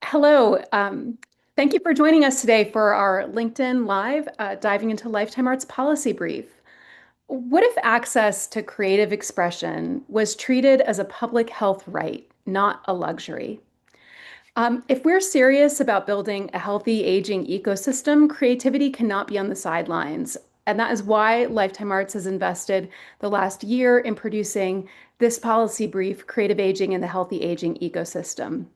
Hello. Thank you for joining us today for our LinkedIn Live, diving into Lifetime Arts Policy Brief. What if access to creative expression was treated as a public health right, not a luxury? If we're serious about building a healthy aging ecosystem, creativity cannot be on the sidelines. And that is why Lifetime Arts has invested the last year in producing this policy brief, Creative Aging in the Healthy Aging Ecosystem.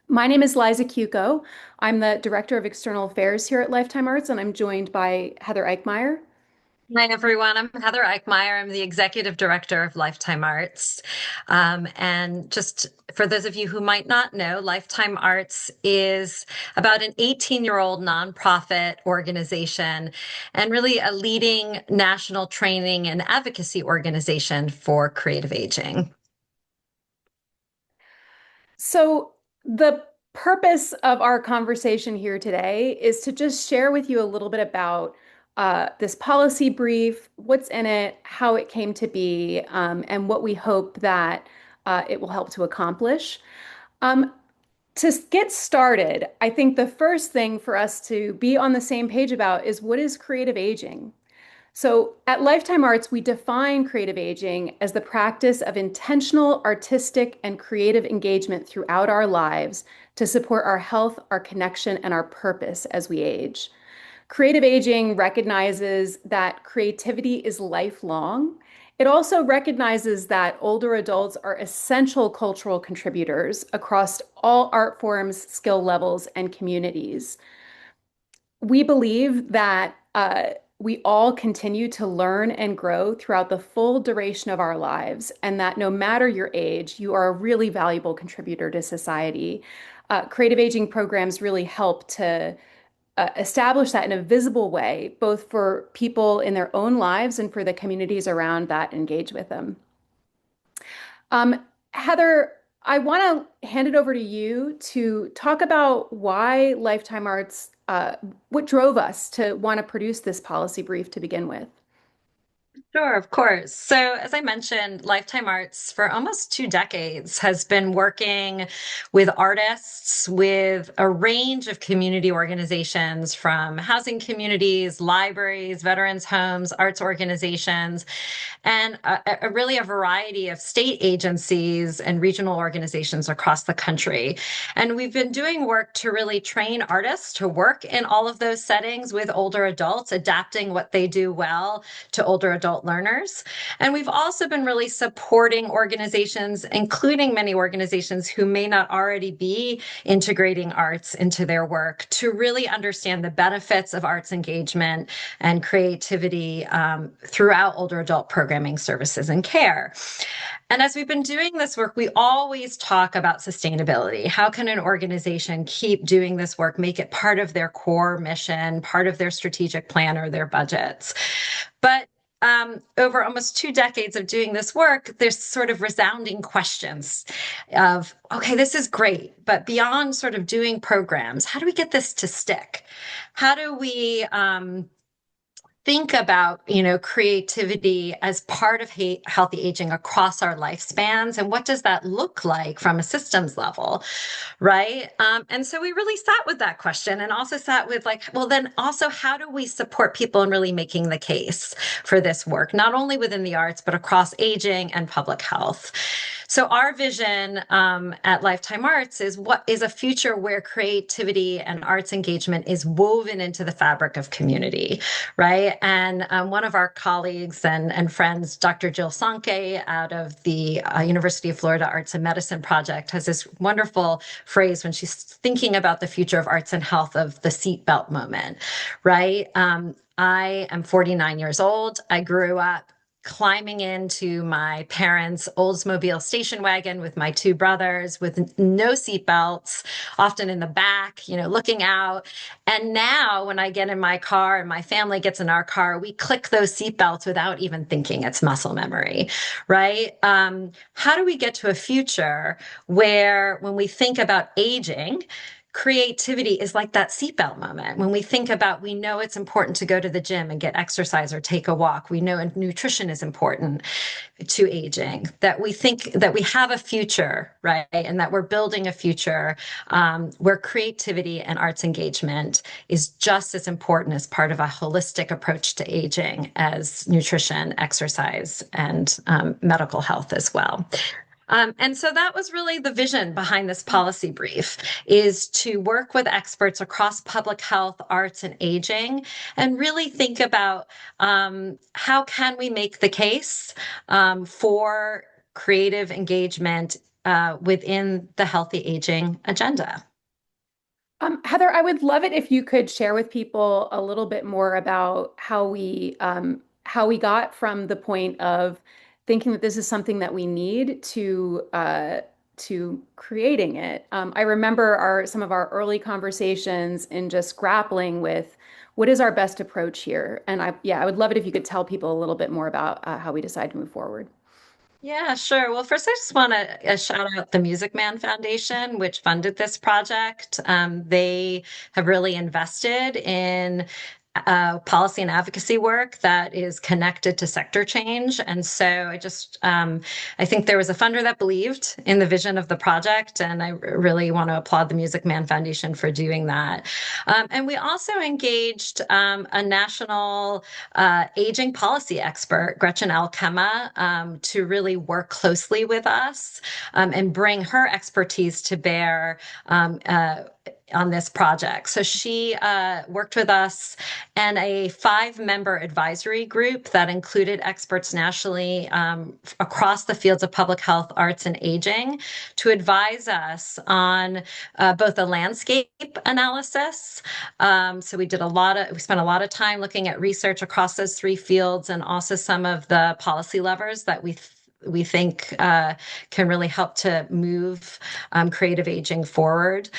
My name is Liza Cuco. I'm the Director of External Affairs here at Lifetime Arts, and I'm joined by Heather Eichmeyer. Hi, everyone. I'm Heather Eichmeyer. I'm the Executive Director of Lifetime Arts. And just for those of you who might not know, Lifetime Arts is about an 18-year-old nonprofit organization and really a leading national training and advocacy organization for creative aging. So, the purpose of our conversation here today is to just share with you a little bit about this policy brief, what's in it, how it came to be, and what we hope that it will help to accomplish. Um, to get started, I think the first thing for us to be on the same page about is what is creative aging? So at Lifetime Arts, we define creative aging as the practice of intentional artistic and creative engagement throughout our lives to support our health, our connection, and our purpose as we age. Creative aging recognizes that creativity is lifelong. It also recognizes that older adults are essential cultural contributors across all art forms, skill levels, and communities. We believe that we all continue to learn and grow throughout the full duration of our lives, and that no matter your age, you are a really valuable contributor to society. Creative aging programs really help to establish that in a visible way, both for people in their own lives and for the communities around that engage with them. Heather, I want to hand it over to you to talk about why Lifetime Arts, what drove us to want to produce this policy brief to begin with. Sure, of course. So, as I mentioned, Lifetime Arts for almost 2 decades has been working with artists with a range of community organizations from housing communities, libraries, veterans homes, arts organizations, and really a variety of state agencies and regional organizations across the country. And we've been doing work to really train artists to work in all of those settings with older adults, adapting what they do well to older adult learners. And we've also been really supporting organizations, including many organizations who may not already be integrating arts into their work, to really understand the benefits of arts engagement and creativity throughout older adult programming services and care. And as we've been doing this work, we always talk about sustainability. How can an organization keep doing this work, make it part of their core mission, part of their strategic plan or their budgets? But over almost 2 decades of doing this work, there's sort of resounding questions of, okay, this is great, but beyond sort of doing programs, how do we get this to stick? How do we think about, creativity as part of healthy aging across our lifespans, and what does that look like from a systems level, right? And so we really sat with that question, and also sat with like, well, then also how do we support people in really making the case for this work, not only within the arts but across aging and public health? So our vision at Lifetime Arts is what is a future where creativity and arts engagement is woven into the fabric of community, right? And one of our colleagues and friends, Dr. Jill Sankey out of the University of Florida Arts and Medicine Project, has this wonderful phrase when she's thinking about the future of arts and health of the seatbelt moment, right? I am 49 years old. I grew up climbing into my parents' Oldsmobile station wagon with my two brothers with no seatbelts, often in the back, looking out. And now when I get in my car and my family gets in our car, we click those seatbelts without even thinking. It's muscle memory, right? How do we get to a future where when we think about aging, creativity is like that seatbelt moment. When we think about, we know it's important to go to the gym and get exercise or take a walk. We know nutrition is important to aging, that we think that we have a future, right? And that we're building a future where creativity and arts engagement is just as important as part of a holistic approach to aging as nutrition, exercise, and medical health as well. And so that was really the vision behind this policy brief, is to work with experts across public health, arts, and aging, and really think about how can we make the case for creative engagement within the healthy aging agenda. Heather, I would love it if you could share with people a little bit more about how we got from the point of thinking that this is something that we need to creating it. I remember some of our early conversations in just grappling with what is our best approach here. And I would love it if you could tell people a little bit more about how we decide to move forward. Yeah, sure. Well, first, I just want to shout out the Music Man Foundation, which funded this project. They have really invested in policy and advocacy work that is connected to sector change. And so I think there was a funder that believed in the vision of the project, and I really want to applaud the Music Man Foundation for doing that. And we also engaged a national aging policy expert, Gretchen Alkema, to really work closely with us and bring her expertise to bear on this project. So she worked with us and a 5-member advisory group that included experts nationally across the fields of public health, arts, and aging to advise us on both a landscape analysis. So we spent a lot of time looking at research across those 3 fields, and also some of the policy levers that we think can really help to move creative aging forward.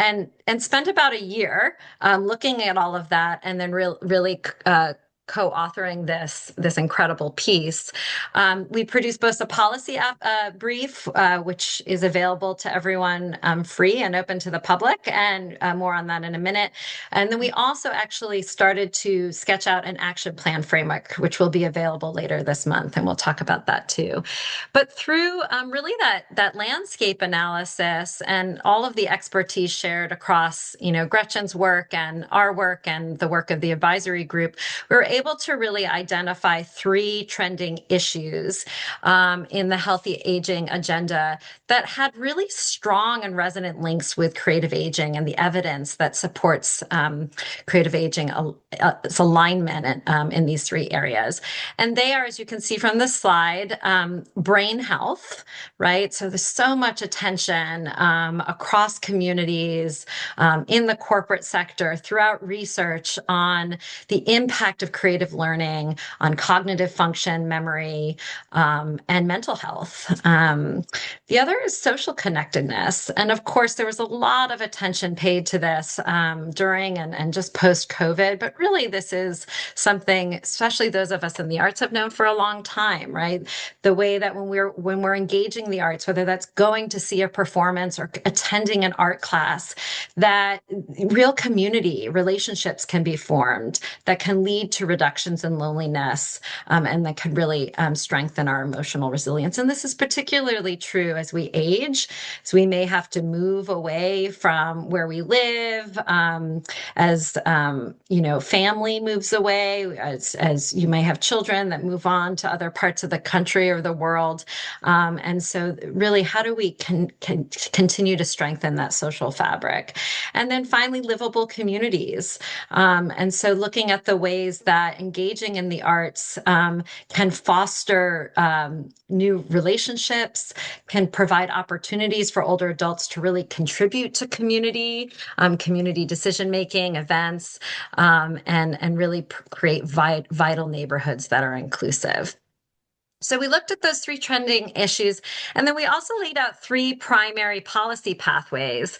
And spent about a year looking at all of that, and then really co-authoring this incredible piece. We produced both a policy brief, which is available to everyone free and open to the public, and more on that in a minute. And then we also actually started to sketch out an action plan framework, which will be available later this month, and we'll talk about that too. But through really that landscape analysis and all of the expertise shared across, Gretchen's work and our work and the work of the advisory group, we were able to really identify 3 trending issues in the healthy aging agenda that had really strong and resonant links with creative aging and the evidence that supports creative aging alignment in these 3 areas. And they are, as you can see from the slide, brain health, right? So there's so much attention across communities, in the corporate sector, throughout research on the impact of creative learning on cognitive function, memory, and mental health. The other is social connectedness. And of course, there was a lot of attention paid to this during and just post-COVID, but really this is something, especially those of us in the arts have known for a long time, right? The way that when we're engaging the arts, whether that's going to see a performance or attending an art class, that real community relationships can be formed that can lead to reductions in loneliness, and that can really strengthen our emotional resilience. And this is particularly true as we age, so we may have to move away from where we live, as family moves away, as you may have children that move on to other parts of the country or the world. And so really, how do we continue to strengthen that social fabric? And then finally, livable communities. And so looking at the ways that engaging in the arts can foster new relationships, can provide opportunities for older adults to really contribute to community decision-making, events, and really create vital neighborhoods that are inclusive. So we looked at those 3 trending issues, and then we also laid out 3 primary policy pathways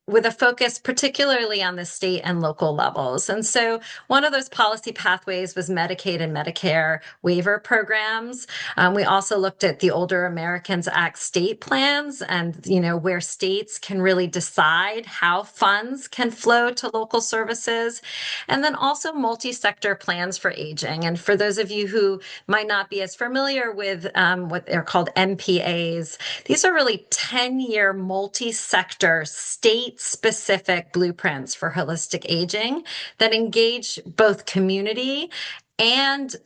with a focus particularly on the state and local levels. And so one of those policy pathways was Medicaid and Medicare waiver programs. We also looked at the Older Americans Act state plans and, where states can really decide how funds can flow to local services. And then also multi-sector plans for aging. And for those of you who might not be as familiar with what they're called MPAs, these are really 10-year multi-sector state-specific blueprints for holistic aging that engage both community and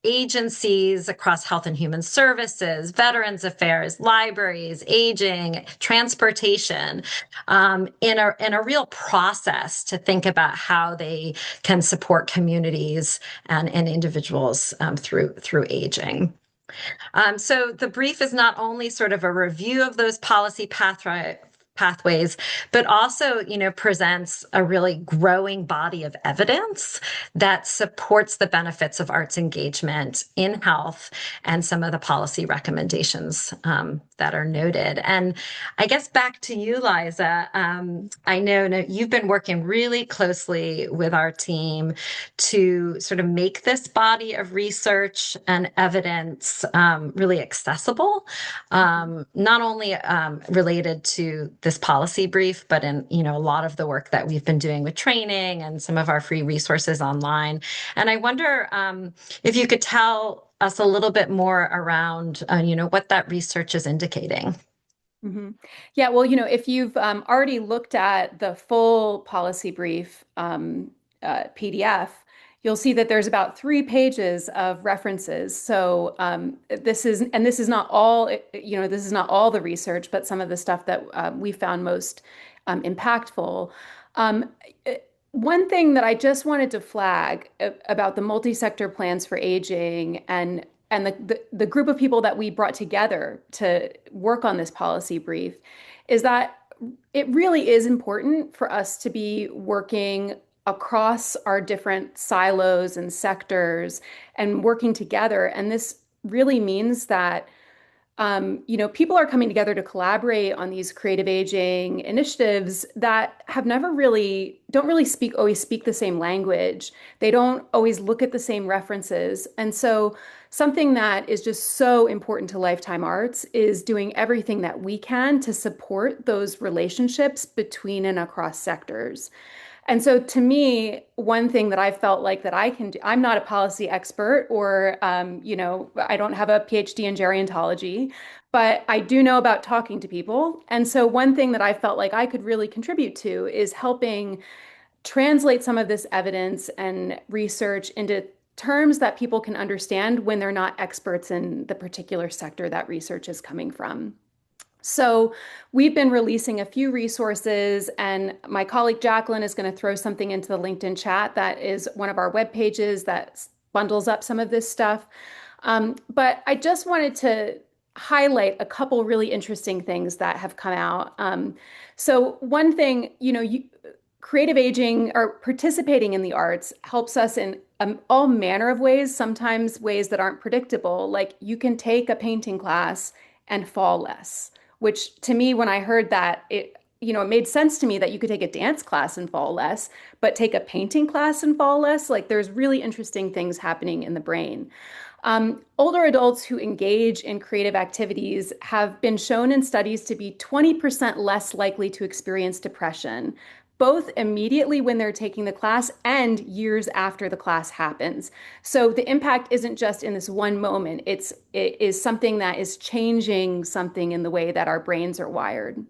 agencies across health and human services, veterans affairs, libraries, aging, transportation, in a real process to think about how they can support communities and individuals through aging. So the brief is not only sort of a review of those policy pathways, but also, presents a really growing body of evidence that supports the benefits of arts engagement in health and some of the policy recommendations that are noted. And I guess back to you, Liza. I know you've been working really closely with our team to sort of make this body of research and evidence really accessible, not only related to this policy brief, but in a lot of the work that we've been doing with training and some of our free resources online. And I wonder if you could tell us a little bit more around what that research is indicating. Mhm. Yeah, well, if you've already looked at the full policy brief PDF, you'll see that there's about 3 pages of references. So this is not all, this is not all the research, but some of the stuff that we found most impactful. Um, One thing that I just wanted to flag about the multi-sector plans for aging and the group of people that we brought together to work on this policy brief is that it really is important for us to be working across our different silos and sectors and working together. And this really means that people are coming together to collaborate on these creative aging initiatives that have never really, don't really always speak the same language. They don't always look at the same references. And so something that is just so important to Lifetime Arts is doing everything that we can to support those relationships between and across sectors. And so to me, one thing that I felt like that I can do, I'm not a policy expert or, I don't have a PhD in gerontology, but I do know about talking to people. And so one thing that I felt like I could really contribute to is helping translate some of this evidence and research into terms that people can understand when they're not experts in the particular sector that research is coming from. So we've been releasing a few resources, and my colleague Jacqueline is going to throw something into the LinkedIn chat that is one of our web pages that bundles up some of this stuff. But I just wanted to highlight a couple really interesting things that have come out. So one thing, creative aging or participating in the arts helps us in all manner of ways, sometimes ways that aren't predictable. Like you can take a painting class and fall less, which to me, when I heard that, it made sense to me that you could take a dance class and fall less, but take a painting class and fall less. Like there's really interesting things happening in the brain. Older adults who engage in creative activities have been shown in studies to be 20% less likely to experience depression, both immediately when they're taking the class and years after the class happens. So the impact isn't just in this one moment, it is something that is changing something in the way that our brains are wired.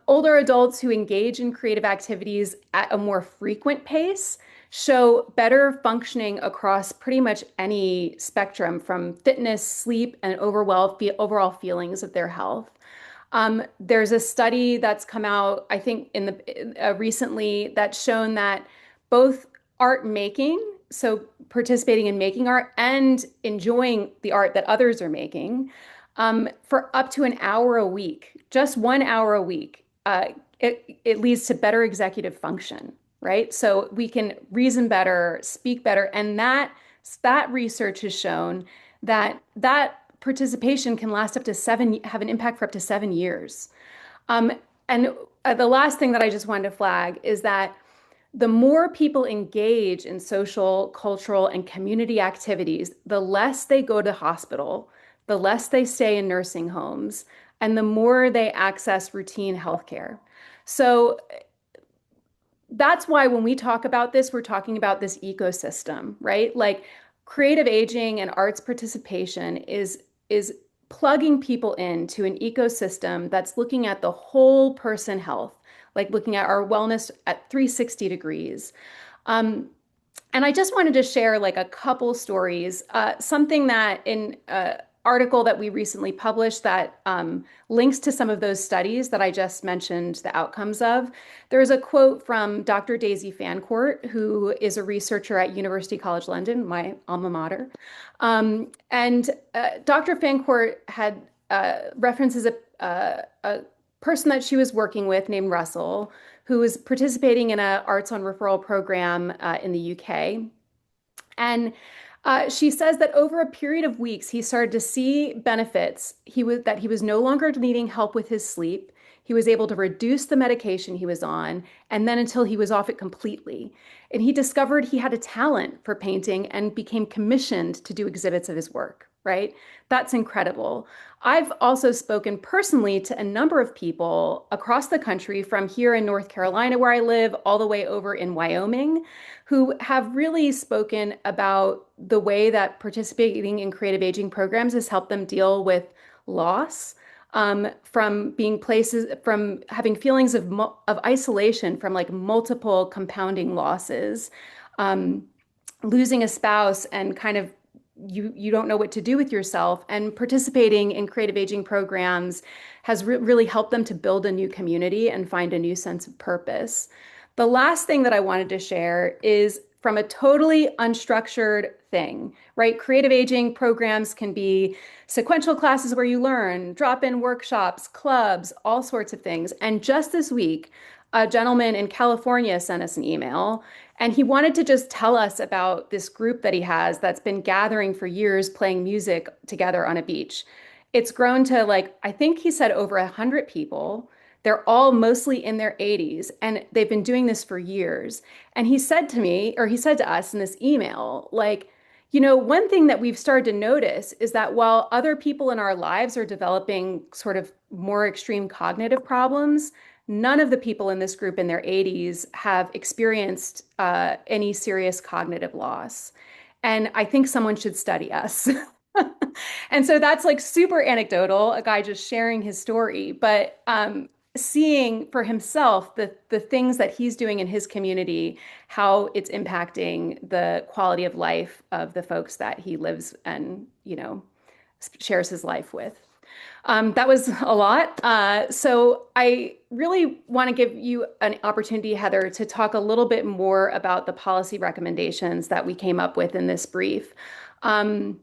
Older adults who engage in creative activities at a more frequent pace show better functioning across pretty much any spectrum from fitness, sleep, and overall feelings of their health. There's a study that's come out, I think, in the recently that's shown that both art making, so participating in making art and enjoying the art that others are making, for up to an hour a week, just 1 hour a week, it leads to better executive function, right? So we can reason better, speak better, and that research has shown that participation can last up to have an impact for up to 7 years. And the last thing that I just wanted to flag is that the more people engage in social, cultural, and community activities, the less they go to hospital, the less they stay in nursing homes, and the more they access routine healthcare. So that's why when we talk about this, we're talking about this ecosystem, right? Like creative aging and arts participation is plugging people into an ecosystem that's looking at the whole person health, like looking at our wellness at 360 degrees. Um, and I just wanted to share like a couple stories. Something that in an article that we recently published that links to some of those studies that I just mentioned the outcomes of. There's a quote from Dr. Daisy Fancourt, who is a researcher at University College London, my alma mater. And Dr. Fancourt had references a person that she was working with named Russell, who was participating in a arts on referral program in the UK. And she says that over a period of weeks, he started to see benefits. That he was no longer needing help with his sleep. He was able to reduce the medication he was on, and then until he was off it completely. And he discovered he had a talent for painting and became commissioned to do exhibits of his work, right? That's incredible. I've also spoken personally to a number of people across the country, from here in North Carolina, where I live, all the way over in Wyoming, who have really spoken about the way that participating in creative aging programs has helped them deal with loss, from having feelings of isolation from like multiple compounding losses, um, losing a spouse and kind of you don't know what to do with yourself, and participating in creative aging programs has really helped them to build a new community and find a new sense of purpose. The last thing that I wanted to share is from a totally unstructured thing, right? Creative aging programs can be sequential classes where you learn, drop-in workshops, clubs, all sorts of things. And just this week, a gentleman in California sent us an email, and he wanted to just tell us about this group that he has that's been gathering for years playing music together on a beach. It's grown to, like, I think he said over 100 people. They're all mostly in their 80s, and they've been doing this for years. And he said to me, or he said to us in this email, like, one thing that we've started to notice is that while other people in our lives are developing sort of more extreme cognitive problems, none of the people in this group in their 80s have experienced any serious cognitive loss. And I think someone should study us. And so that's like super anecdotal, a guy just sharing his story, but seeing for himself the things that he's doing in his community, how it's impacting the quality of life of the folks that he lives and, shares his life with. That was a lot. So I really want to give you an opportunity, Heather, to talk a little bit more about the policy recommendations that we came up with in this brief. Um,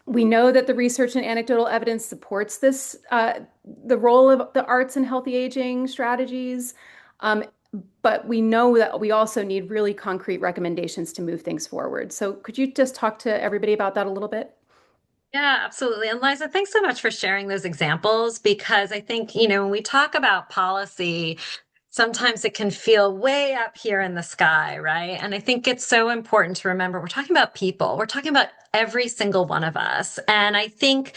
we know that the research and anecdotal evidence supports the role of the arts in healthy aging strategies. Um, but we know that we also need really concrete recommendations to move things forward. So could you just talk to everybody about that a little bit? Yeah, absolutely. And Liza, thanks so much for sharing those examples because I think, when we talk about policy, sometimes it can feel way up here in the sky, right? And I think it's so important to remember we're talking about people, we're talking about every single one of us. And I think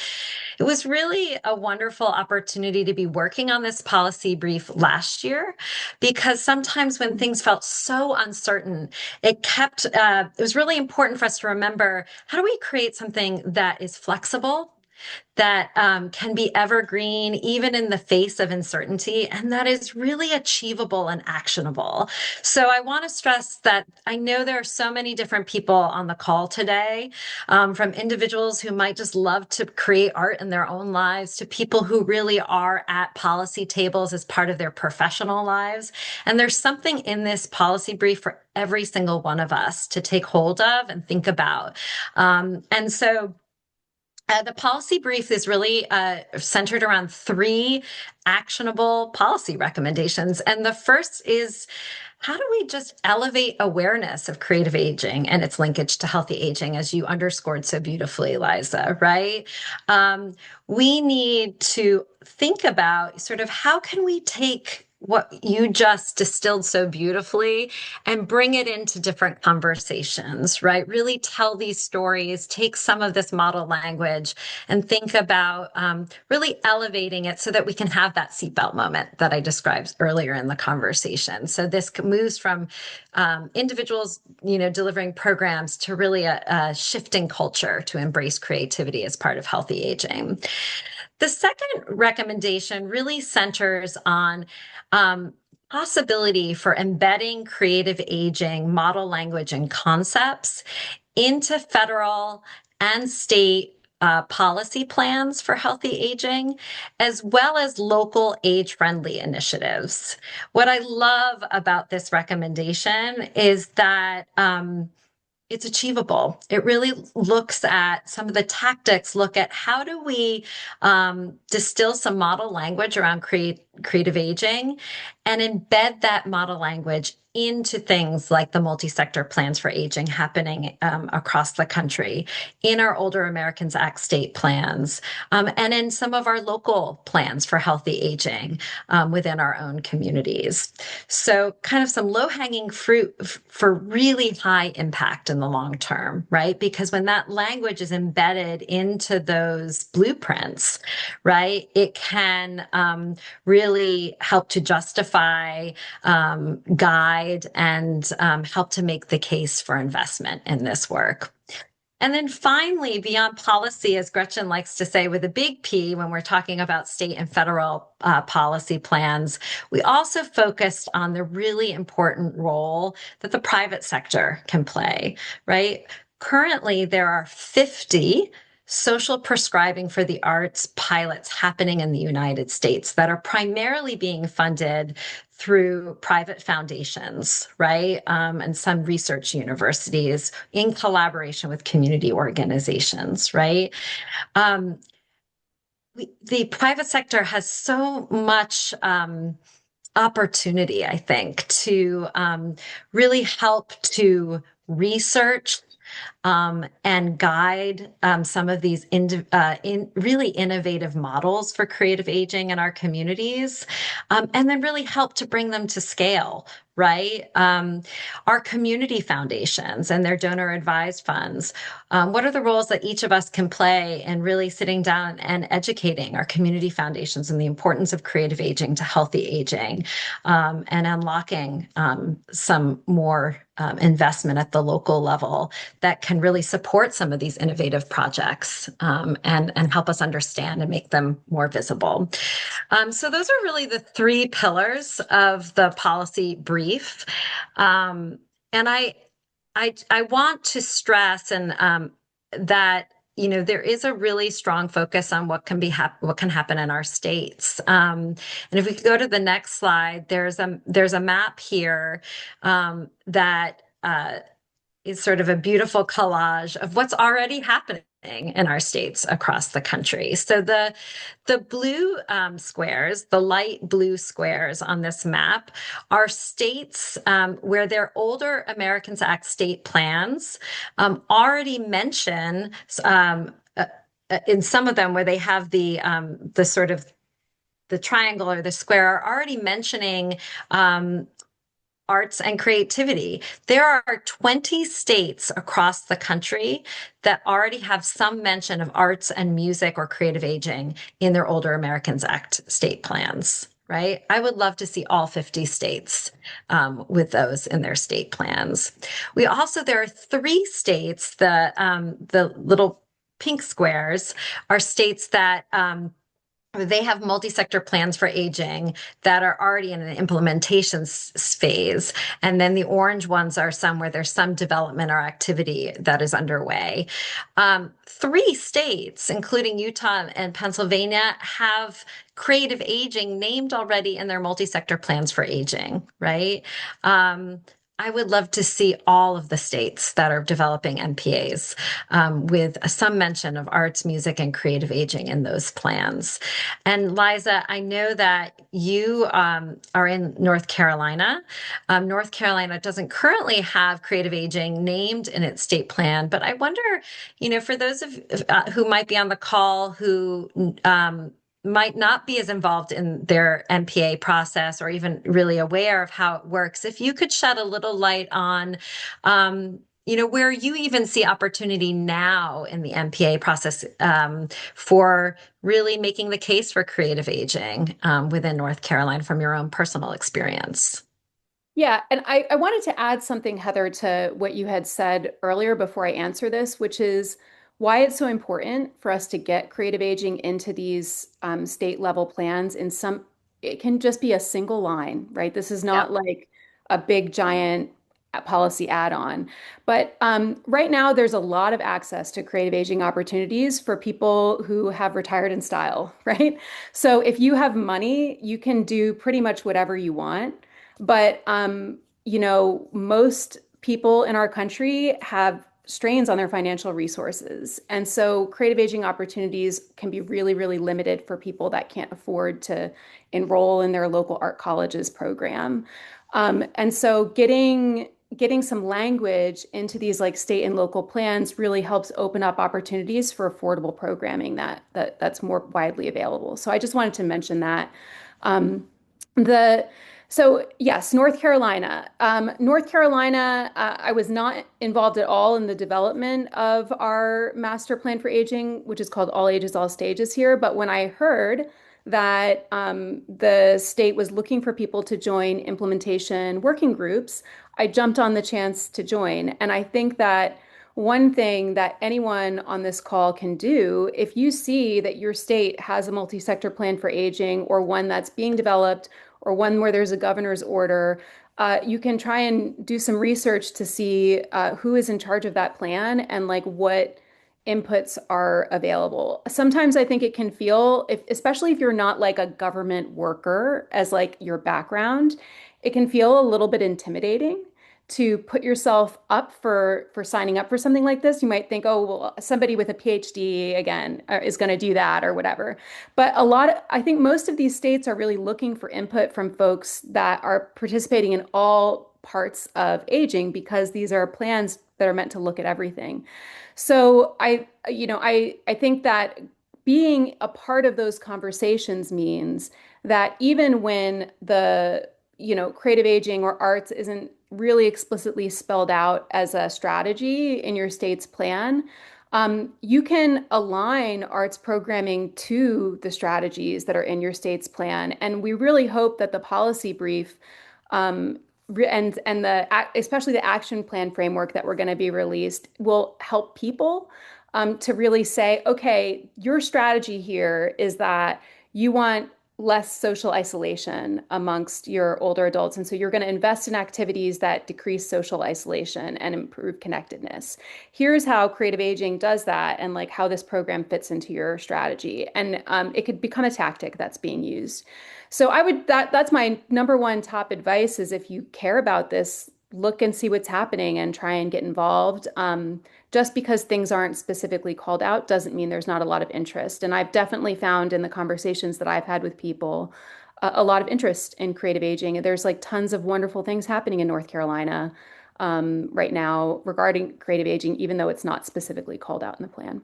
it was really a wonderful opportunity to be working on this policy brief last year because sometimes when things felt so uncertain, it was really important for us to remember how do we create something that is flexible, that can be evergreen, even in the face of uncertainty, and that is really achievable and actionable. So I want to stress that I know there are so many different people on the call today, from individuals who might just love to create art in their own lives to people who really are at policy tables as part of their professional lives. And there's something in this policy brief for every single one of us to take hold of and think about. The policy brief is really centered around three actionable policy recommendations. And the first is how do we just elevate awareness of creative aging and its linkage to healthy aging, as you underscored so beautifully, Liza, right? Um, we need to think about sort of how can we take what you just distilled so beautifully and bring it into different conversations, right? Really tell these stories, take some of this model language and think about really elevating it so that we can have that seatbelt moment that I described earlier in the conversation. So this moves from individuals, delivering programs to really a shifting culture to embrace creativity as part of healthy aging. The second recommendation really centers on um, possibility for embedding creative aging model language and concepts into federal and state policy plans for healthy aging, as well as local age-friendly initiatives. What I love about this recommendation is that it's achievable. It really looks at some of the tactics, look at how do we distill some model language around creative aging and embed that model language into things like the multi-sector plans for aging happening across the country, in our Older Americans Act state plans, and in some of our local plans for healthy aging within our own communities. So, kind of some low hanging fruit for really high impact in the long term, right? Because when that language is embedded into those blueprints, right, it can really help to justify, guide, and help to make the case for investment in this work. And then finally, beyond policy, as Gretchen likes to say with a big P when we're talking about state and federal policy plans, we also focused on the really important role that the private sector can play, right? Currently, there are 50 social prescribing for the arts pilots happening in the United States that are primarily being funded through private foundations, right? And some research universities in collaboration with community organizations, right? Um, the private sector has so much opportunity, I think, to really help to research and guide some of these really innovative models for creative aging in our communities, and then really help to bring them to scale, right? Our community foundations and their donor advised funds. What are the roles that each of us can play in really sitting down and educating our community foundations and the importance of creative aging to healthy aging, and unlocking some more investment at the local level that can really support some of these innovative projects, and help us understand and make them more visible. So those are really the three pillars of the policy brief. And I want to stress that there is a really strong focus on what can happen in our states. And if we could go to the next slide, there's a map here that is sort of a beautiful collage of what's already happening in our states across the country. So the blue squares, the light blue squares on this map, are states where their Older Americans Act state plans already mention, in some of them where they have the sort of the triangle or the square, are already mentioning arts and creativity. There are 20 states across the country that already have some mention of arts and music or creative aging in their Older Americans Act state plans, right? I would love to see all 50 states with those in their state plans. There are 3 states, the little pink squares are states that they have multi-sector plans for aging that are already in an implementation phase. And then the orange ones are some where there's some development or activity that is underway. 3 states, including Utah and Pennsylvania, have creative aging named already in their multi-sector plans for aging, right? I would love to see all of the states that are developing NPAs with some mention of arts, music, and creative aging in those plans. And Liza, I know that you are in North Carolina. North Carolina doesn't currently have creative aging named in its state plan, but I wonder, for those of who might be on the call who might not be as involved in their MPA process or even really aware of how it works, if you could shed a little light on, where you even see opportunity now in the MPA process for really making the case for creative aging within North Carolina from your own personal experience. Yeah, and I wanted to add something, Heather, to what you had said earlier before I answer this, which is why it's so important for us to get creative aging into these state level plans. It can just be a single line, right? This is Yep. not like a big giant policy add-on. But right now, there's a lot of access to creative aging opportunities for people who have retired in style, right? So if you have money, you can do pretty much whatever you want. But most people in our country have strains on their financial resources. And so creative aging opportunities can be really, really limited for people that can't afford to enroll in their local art college's program. And so getting some language into these like state and local plans really helps open up opportunities for affordable programming that's more widely available. So I just wanted to mention that. Um, the so yes, North Carolina. North Carolina, I was not involved at all in the development of our master plan for aging, which is called All Ages, All Stages here. But when I heard that the state was looking for people to join implementation working groups, I jumped on the chance to join. And I think that one thing that anyone on this call can do, if you see that your state has a multi-sector plan for aging or one that's being developed or one where there's a governor's order, you can try and do some research to see who is in charge of that plan and like what inputs are available. Sometimes I think it can feel, especially if you're not like a government worker as like your background, it can feel a little bit intimidating to put yourself up for signing up for something like this. You might think, oh, well, somebody with a PhD again is going to do that or whatever. But I think most of these states are really looking for input from folks that are participating in all parts of aging because these are plans that are meant to look at everything. So I think that being a part of those conversations means that even when creative aging or arts isn't really explicitly spelled out as a strategy in your state's plan, you can align arts programming to the strategies that are in your state's plan. And we really hope that the policy brief um, and especially the action plan framework that we're going to be released will help people to really say, okay, your strategy here is that you want less social isolation amongst your older adults. And so you're going to invest in activities that decrease social isolation and improve connectedness. Here's how creative aging does that and like how this program fits into your strategy. And it could become a tactic that's being used. So that's my number one top advice is if you care about this, look and see what's happening and try and get involved. Just because things aren't specifically called out doesn't mean there's not a lot of interest. And I've definitely found in the conversations that I've had with people a lot of interest in creative aging. There's like tons of wonderful things happening in North Carolina right now regarding creative aging, even though it's not specifically called out in the plan.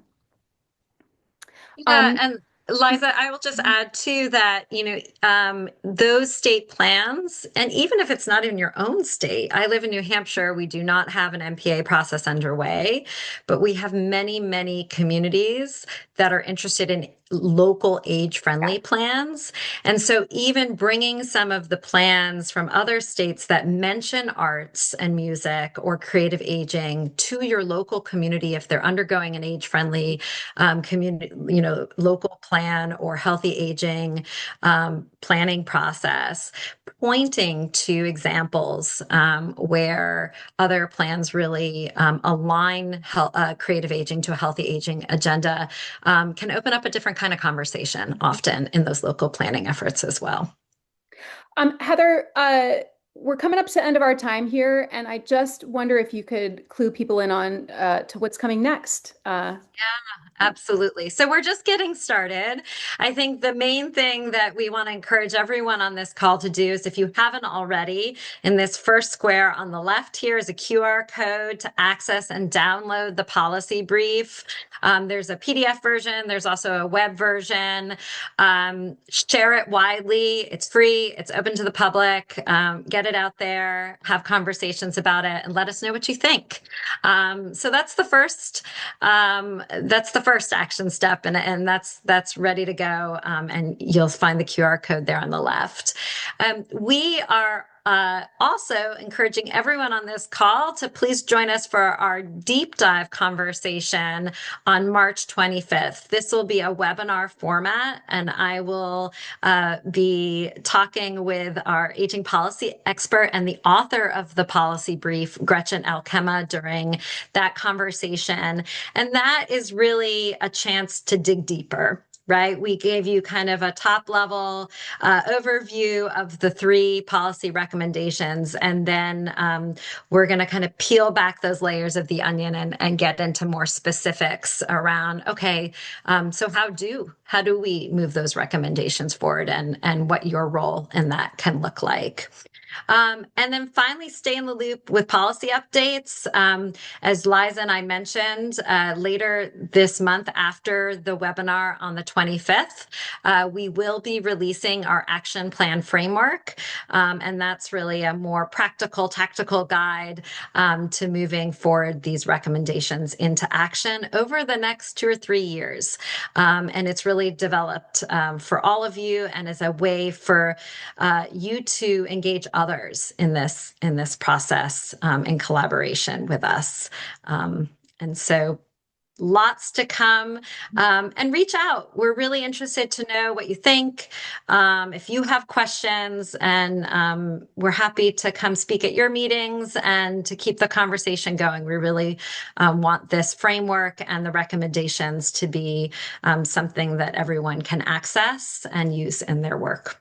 Yeah, Um, and Liza, I will just add too that, those state plans, and even if it's not in your own state, I live in New Hampshire, we do not have an MPA process underway, but we have many, many communities that are interested in local age-friendly plans. And so even bringing some of the plans from other states that mention arts and music or creative aging to your local community if they're undergoing an age-friendly community, local plan or healthy aging planning process, pointing to examples where other plans really align creative aging to a healthy aging agenda can open up a different kind of conversation often in those local planning efforts as well. Heather, we're coming up to the end of our time here, and I just wonder if you could clue people in on to what's coming next. Absolutely. So we're just getting started. I think the main thing that we want to encourage everyone on this call to do is if you haven't already, in this first square on the left here is a QR code to access and download the policy brief. There's a PDF version. There's also a web version. Share it widely. It's free. It's open to the public. Get it out there, have conversations about it, and let us know what you think. So that's the first action step, and that's ready to go. And you'll find the QR code there on the left. We are also encouraging everyone on this call to please join us for our deep dive conversation on March 25th. This will be a webinar format, and I will be talking with our aging policy expert and the author of the policy brief, Gretchen Alkema, during that conversation. And that is really a chance to dig deeper. Right. We gave you kind of a top level overview of the three policy recommendations. And then we're going to kind of peel back those layers of the onion and get into more specifics around, okay, so how do we move those recommendations forward and what your role in that can look like? And then finally, stay in the loop with policy updates. As Liza and I mentioned, later this month after the webinar on the 25th, we will be releasing our action plan framework. And that's really a more practical, tactical guide to moving forward these recommendations into action over the next 2 or 3 years. And it's really developed for all of you and as a way for you to engage others in this process in collaboration with us. And so lots to come, and reach out. We're really interested to know what you think. If you have questions, and we're happy to come speak at your meetings and to keep the conversation going. We really want this framework and the recommendations to be something that everyone can access and use in their work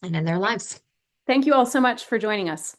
and in their lives. Thank you all so much for joining us.